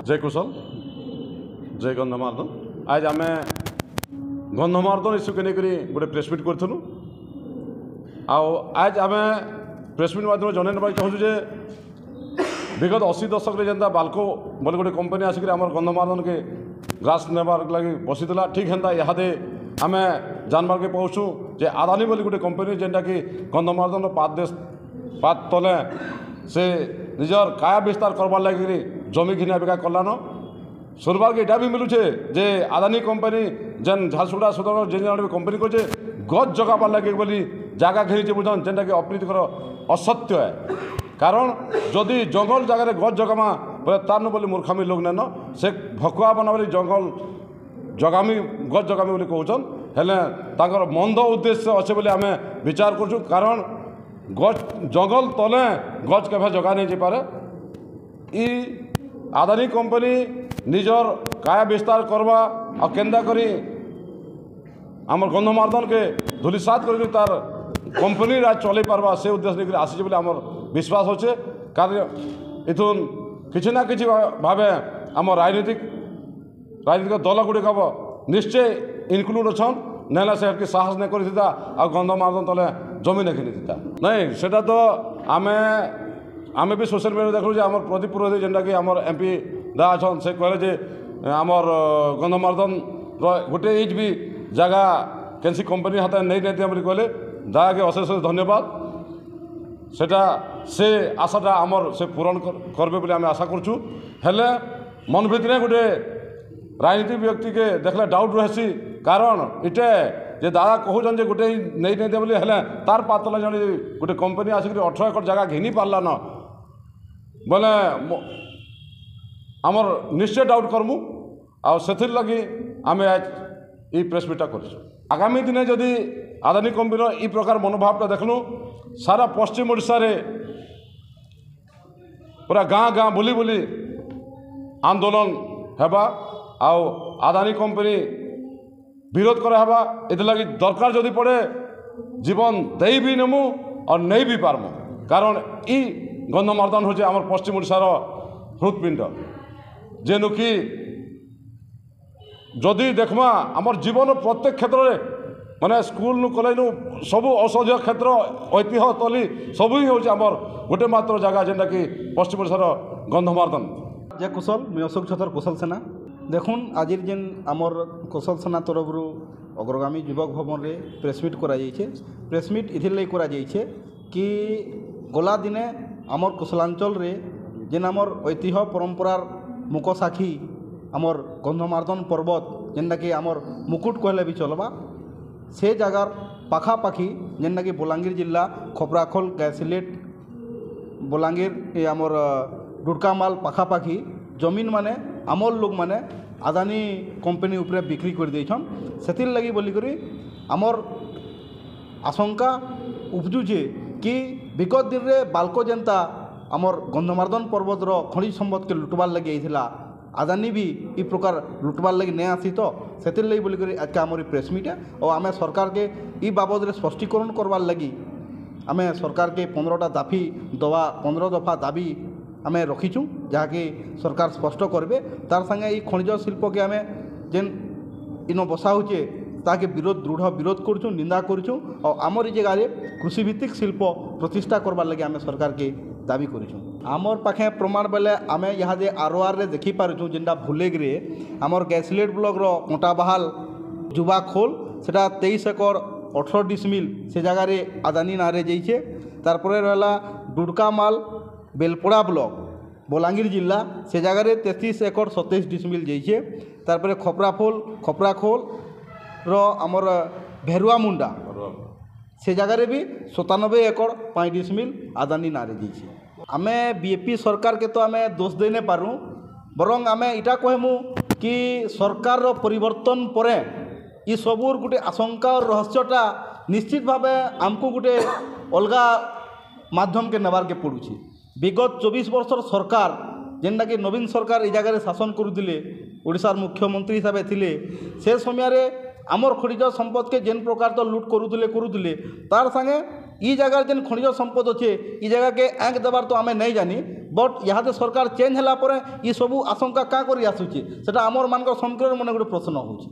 जय कुशल जय गंधमार्दन। आज आम गंधमार्दन इश्यू के लेकर गोटे प्रेसमिट करूँ। आज आम प्रेसमिट माध्यम जनवा चाहूँ जे विगत 80 दशक जेनता बाल्को बोले गोटे कंपनी आसिक आम गंधमार्दन के ग्रास नेबार लगे बसीला ठीक हेन्ता इहादे आम जानबार के पाऊँ जे आदानी बोली गोटे कंपनी जेनटा कि गंधमार्दन पात तले से निजर काया विस्तार करवार लगे जमी घिना बिका कलान सुनबार के इटा भी मिलूचे जे आदानी कंपनी जेन झारसुगुड़ा सदर जेन कंपनी कर गज जगाबार लगे बोली जगह घिरी बुझन जेनटा कि अप्रीतिकर असत्य है। कारण जदि जंगल जगार गज जगामा बोले तार बोली मूर्खामी लोग नेन से भकुआ बना बोली जंगल जगामी गज जगामी बोली कहन हेले तांकर मंद उद्देश्य अच्छे बोली आम विचार करूँ। कारण गज जंगल तले गज केभे जगा नहीं जापे ई आदानी कंपनी निजर काया विस्तार करवा और केन्दा करी आमर गंधमार्दन के धूलिसात कर तार कंपनी राज चल पार्बा से उद्देश्य लेकर आसी बोले आमर विश्वास अच्छे। कारण इथुन किसी ना कि भाव आम राजनीतिक दल गुड़िक निश्चय इनक्लूड अच्छा ना से साहस नहीं करता आ गंधमार्दन तले जमी नहीं किनी नहीं सेटा तो आम भी सोशल मीडिया देखु आम प्रदीप पुरोहित जेनटा कि आम एमपी दा अच्छा से कहले जे आमर गंधमार्दन गोटे इंच भी जगह कैसी कंपनी हाथ नहीं दिया कहले दा के अशेष धन्यवाद। सेटा से आशाटा आमर से पूरण करबे बोली आम आशा करूँ। हेले मन भितर गोटे राजनीतिक व्यक्ति के देखले डाउट रही कारण इटे जे दादा कहून जे गोटे नहीं दिया बोली हेले तार पातला जन गोटे कंपनी आसिक 18 एकड़ जगह घिनी पार्ला न बोले आमर निश्चय डाउट करमु आ से लगी आम आज ये प्रेसमिटा कर। आगामी दिन जदि आदानी कंपनी ई प्रकार मनोभावटा देखलु सारा पश्चिम ओडिशा रे पूरा गाँ गाँ बुली बुली आंदोलन हेबा आउ आदानी कंपनी विरोध कराबा ये लगी दरकार जदि पड़े जीवन दे भी नेमु और नहीं भी पारमु। कारण ई गंधमार्दन हूँ आम पश्चिम ओडिशार हृदपिंड जेनु कि जदि देखमा आमर जीवन प्रत्येक क्षेत्र में माने स्कूल नु कॉलेज नु सबू औषधीय क्षेत्र ऐतिह्य तली सबू ही हूँ आमर गोटे मात्र जगह जेनटा कि पश्चिम ओडिशार गंधमार्दन। जय कुशल मैं अशोक छतर कुशल सेना देखुन आज जेन आमर कुशल सेना तरफ अग्रगामी युवक भवन रे प्रेसमिट करा प्रेसमिट इथिर करा कि गला दिने आमर कुशलांचल रे जेन आमर ऐतिह्य परंपरार मुक साखी आमर गंधमार्दन पर्वत जेनटा कि आमर मुकुट कहले भी चलबा से जगार पाखापाखी जेनटा कि बलांगीर जिला खपराखोल गैसिलेट बलांगीर आमर डुडकामाल पाखापाखी जमीन माने आमर लोग माने आदानी कंपनी उपरे बिक्री कर देछन सेतिर लगी बोली करी आमर आशंका उपजुजे कि विगत दिन रे बाल्को जेनता आमर गंधमार्दन पर्वत रो खनिज संपद के लुटबार लगी आइथिला आदानी भी ई प्रकार लुटबार लगी नहीं आसी तो सेतिर लगी बोली करी आज आमर प्रेसमिट है और आम सरकार के ई बाबद रे स्पष्टीकरण करवार लगी आम सरकार के 15टा दाफी दवा 15 दफा दाबी आम रखीचु जहाँकि सरकार स्पष्ट करेंगे तार संगे ये खनिज शिल्प के आम जेन इन बसा होचे ताके विरोध दृढ़ विरोध करूँ निंदा करूँ और आमर जगह कृषि भित्तिक शिल्प प्रतिष्ठा करवार लगे आम सरकार के दाबी करूँ। आमर पाखे प्रमाण बेले आम यहाँ आरओआर रे देखी पारुँ जेनटा भुलेग्रे आमर गैसिलेट ब्लॉक रो कोटाबाहाल जुबा खोल सेटा 23 एकड़ 18 डिसमिल से जगार आदानी नारे जाइए। तारपरे रहा डुडकामाल बेलपड़ा ब्लॉक बलांगीर जिला से जगार 33 एकड़ 27 डिसमिल जाइए। तारपरे खपराखोल रो आमर भेरुआ मुंडा से जगार भी 97 एकड़ 5 डिसमिल आदानी नारे जाइए। आमे बीएपी सरकार के तो आमे दोष दे नहीं पारूँ बरং आमे इटा कहमु कि सरकार रो परिवर्तन परे ये सबूर गोटे आशंका और रहस्यटा निश्चित भाव आमको गोटे अलगा माध्यम के नेबार के पड़ुछि। विगत 24 वर्षर सरकार जेनटा कि नवीन सरकार ये जगह शासन करुले ओडिशार मुख्यमंत्री हिसाब से से समय आमर खनिज संपद के जेन प्रकार तो लुट करुले तार संगे ई जगह जेन खनिज संपद अच्छे ई जगह के आँख देवार तो आम नहीं जानी बट इहादे सरकार चेंज होला परे ये सबू आशंका क्या करी आसुचे सेटा आमर मानकर सम्मुखेर मने गोटे प्रश्न होउचे।